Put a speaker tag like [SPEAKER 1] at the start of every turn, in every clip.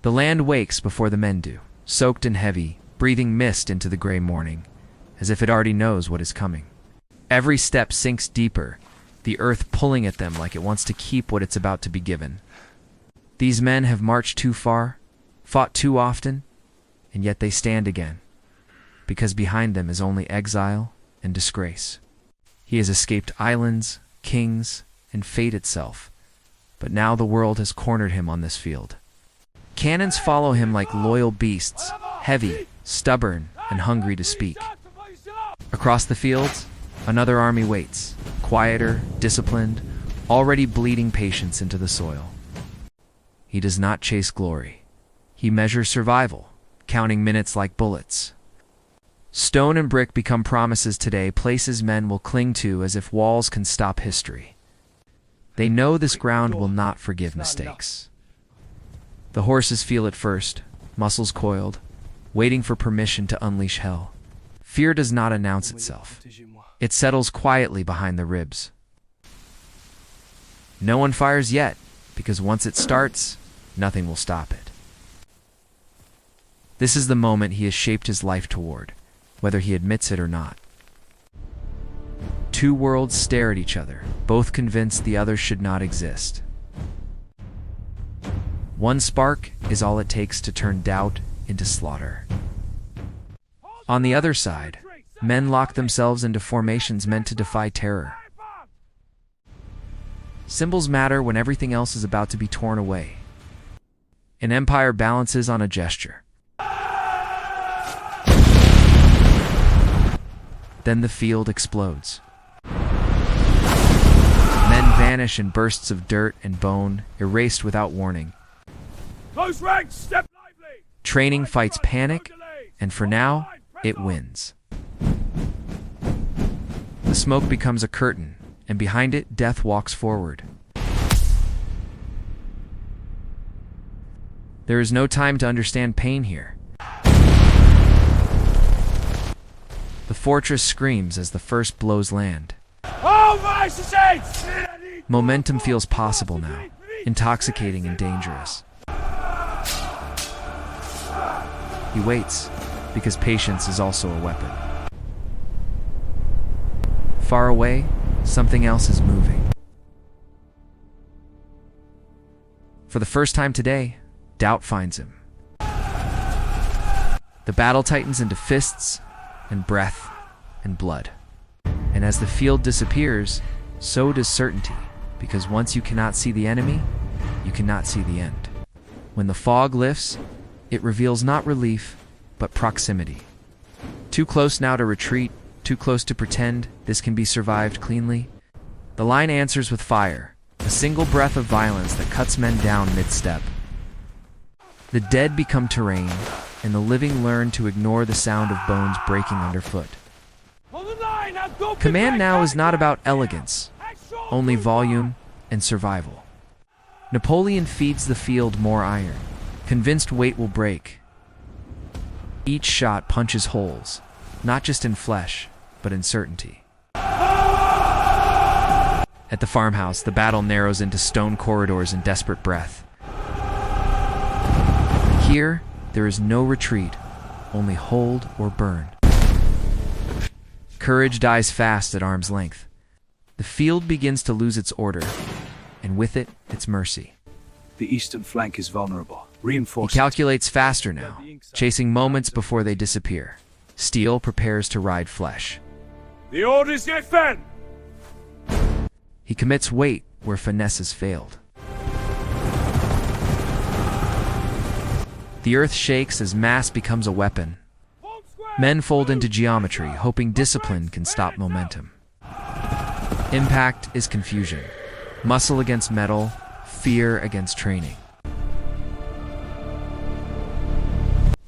[SPEAKER 1] The land wakes before the men do, soaked and heavy, breathing mist into the gray morning, as if it already knows what is coming. Every step sinks deeper, the earth pulling at them like it wants to keep what it's about to be given. These men have marched too far, fought too often, and yet they stand again, because behind them is only exile and disgrace. He has escaped islands, kings, and fate itself, but now the world has cornered him on this field. Cannons follow him like loyal beasts, heavy, stubborn, and hungry to speak. Across the fields, another army waits, quieter, disciplined, already bleeding patience into the soil. He does not chase glory. He measures survival, counting minutes like bullets. Stone and brick become promises today, places men will cling to as if walls can stop history. They know this ground will not forgive mistakes. The horses feel it first, muscles coiled, waiting for permission to unleash hell. Fear does not announce itself. It settles quietly behind the ribs. No one fires yet, because once it starts, nothing will stop it. This is the moment he has shaped his life toward, whether he admits it or not. Two worlds stare at each other, both convinced the other should not exist. One spark is all it takes to turn doubt into slaughter. On the other side, men lock themselves into formations meant to defy terror. Symbols matter when everything else is about to be torn away. An empire balances on a gesture. Then the field explodes. Men vanish in bursts of dirt and bone, erased without warning.
[SPEAKER 2] Close ranks, step lively.
[SPEAKER 1] Training fights panic, and for now, it wins. The smoke becomes a curtain, and behind it, death walks forward. There is no time to understand pain here. The fortress screams as the first blows land. Momentum feels possible now, intoxicating and dangerous. He waits, because patience is also a weapon. Far away, something else is moving. For the first time today, doubt finds him. The battle tightens into fists and breath and blood. And as the field disappears, so does certainty, because once you cannot see the enemy, you cannot see the end. When the fog lifts, it reveals not relief, but proximity. Too close now to retreat, too close to pretend this can be survived cleanly. The line answers with fire, a single breath of violence that cuts men down mid-step. The dead become terrain, and the living learn to ignore the sound of bones breaking underfoot. Command now is not about elegance, only volume and survival. Napoleon feeds the field more iron, convinced weight will break. Each shot punches holes, not just in flesh, but in certainty. At the farmhouse, the battle narrows into stone corridors and desperate breath. Here, there is no retreat, only hold or burn. Courage dies fast at arm's length. The field begins to lose its order, and with it, its mercy.
[SPEAKER 3] The eastern flank is vulnerable.
[SPEAKER 1] He
[SPEAKER 3] Reinforce
[SPEAKER 1] calculates faster now, chasing moments before they disappear. Steel prepares to ride flesh.
[SPEAKER 2] The orders get fed.
[SPEAKER 1] He commits weight where finesse has failed. The earth shakes as mass becomes a weapon. Men fold into geometry, hoping discipline can stop momentum. Impact is confusion. Muscle against metal, fear against training.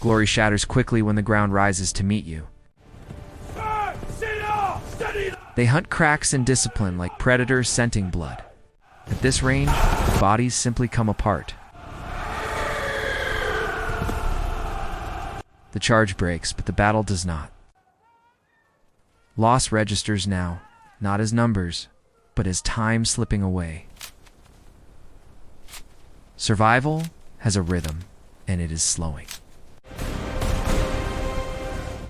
[SPEAKER 1] Glory shatters quickly when the ground rises to meet you. They hunt cracks in discipline like predators scenting blood. At this range, bodies simply come apart. The charge breaks, but the battle does not. Loss registers now, not as numbers, but as time slipping away. Survival has a rhythm. and it is slowing.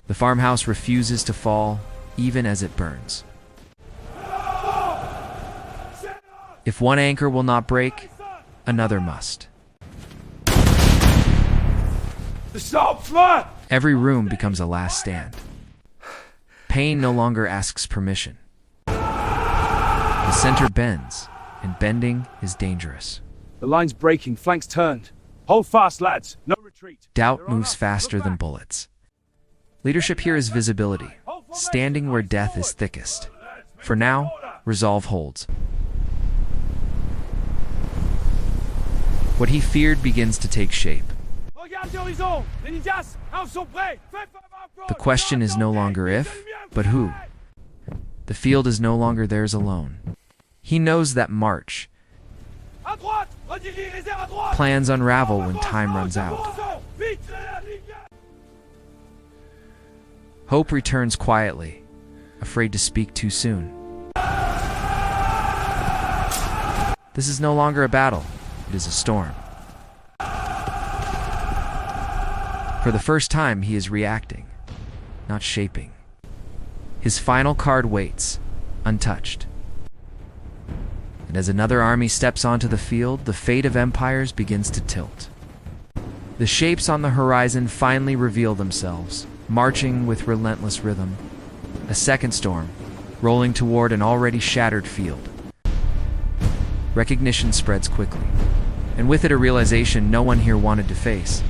[SPEAKER 1] The farmhouse refuses to fall, even as it burns. If one anchor will not break, another must. Every room becomes a last stand. Pain no longer asks permission. The center bends, and bending is dangerous.
[SPEAKER 3] The line's breaking, flanks turned. Hold fast, lads. No retreat.
[SPEAKER 1] Doubt moves faster than bullets. Leadership here is visibility, standing where death is thickest. For now, resolve holds. What he feared begins to take shape. The question is no longer if, but who. The field is no longer theirs alone. He knows that march. Plans unravel when time runs out. Hope returns quietly, afraid to speak too soon. This is no longer a battle, it is a storm. For the first time, he is reacting, not shaping. His final card waits, untouched. And as another army steps onto the field, the fate of empires begins to tilt. The shapes on the horizon finally reveal themselves, marching with relentless rhythm. A second storm, rolling toward an already shattered field. Recognition spreads quickly, and with it a realization no one here wanted to face.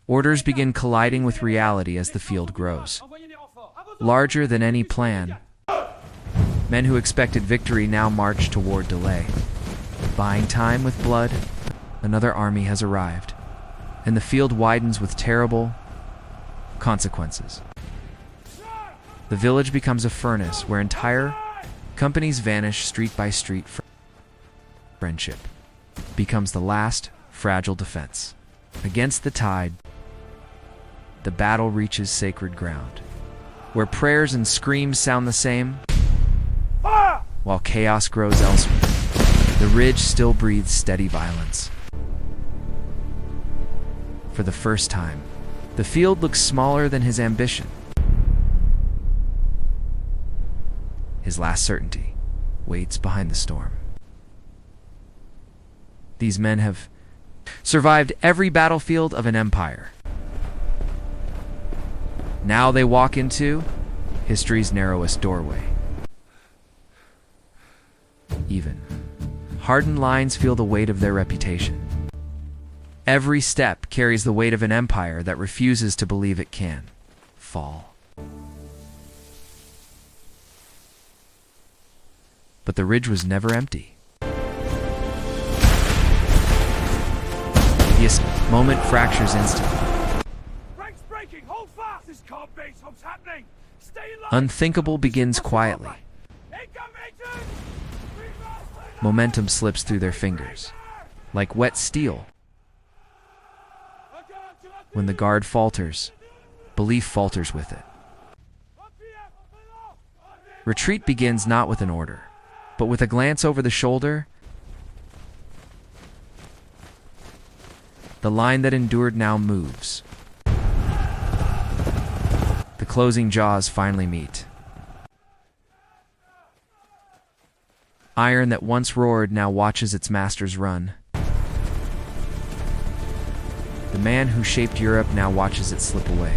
[SPEAKER 1] Orders begin colliding with reality as the field grows. Larger than any plan, men who expected victory now march toward delay. Buying time with blood, another army has arrived, and the field widens with terrible consequences. The village becomes a furnace where entire companies vanish street by street. Friendship becomes the last fragile defense. Against the tide, the battle reaches sacred ground, where prayers and screams sound the same, while chaos grows elsewhere. The ridge still breathes steady violence. For the first time, the field looks smaller than his ambition. His last certainty waits behind the storm. These men have survived every battlefield of an empire. Now they walk into history's narrowest doorway. Even hardened lines feel the weight of their reputation. Every step carries the weight of an empire that refuses to believe it can fall. But the ridge was never empty. This moment fractures instantly. Unthinkable begins quietly. Momentum slips through their fingers, like wet steel. When the guard falters, belief falters with it. Retreat begins not with an order, but with a glance over the shoulder. The line that endured now moves. The closing jaws finally meet. Iron that once roared now watches its masters run. The man who shaped Europe now watches it slip away.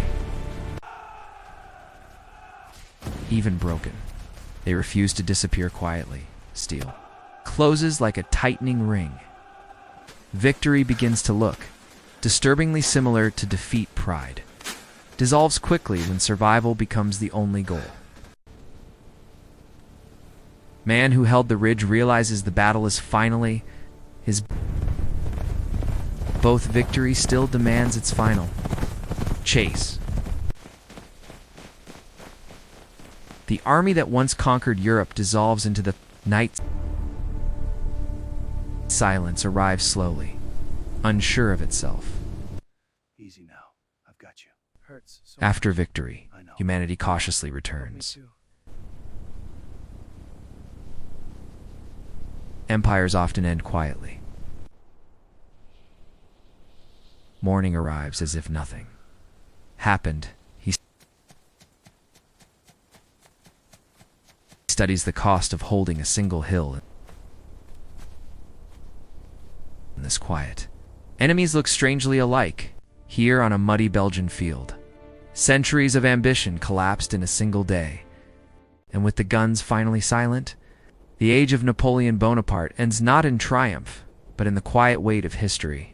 [SPEAKER 1] Even broken, they refuse to disappear quietly. Steel closes like a tightening ring. Victory begins to look disturbingly similar to defeat pride. Dissolves quickly when survival becomes the only goal. Man who held the ridge realizes the battle is finally his. Both victory still demands its final chase. The army that once conquered Europe dissolves into the night. Silence arrives slowly, unsure of itself.
[SPEAKER 3] Easy now. I've got you. Hurts. So
[SPEAKER 1] After victory,
[SPEAKER 3] I know.
[SPEAKER 1] humanity cautiously returns.
[SPEAKER 3] Me too.
[SPEAKER 1] Empires often end quietly. Morning arrives as if nothing happened. He studies the cost of holding a single hill in this quiet. Enemies look strangely alike, here on a muddy Belgian field. Centuries of ambition collapsed in a single day. And with the guns finally silent, the age of Napoleon Bonaparte ends not in triumph, but in the quiet weight of history.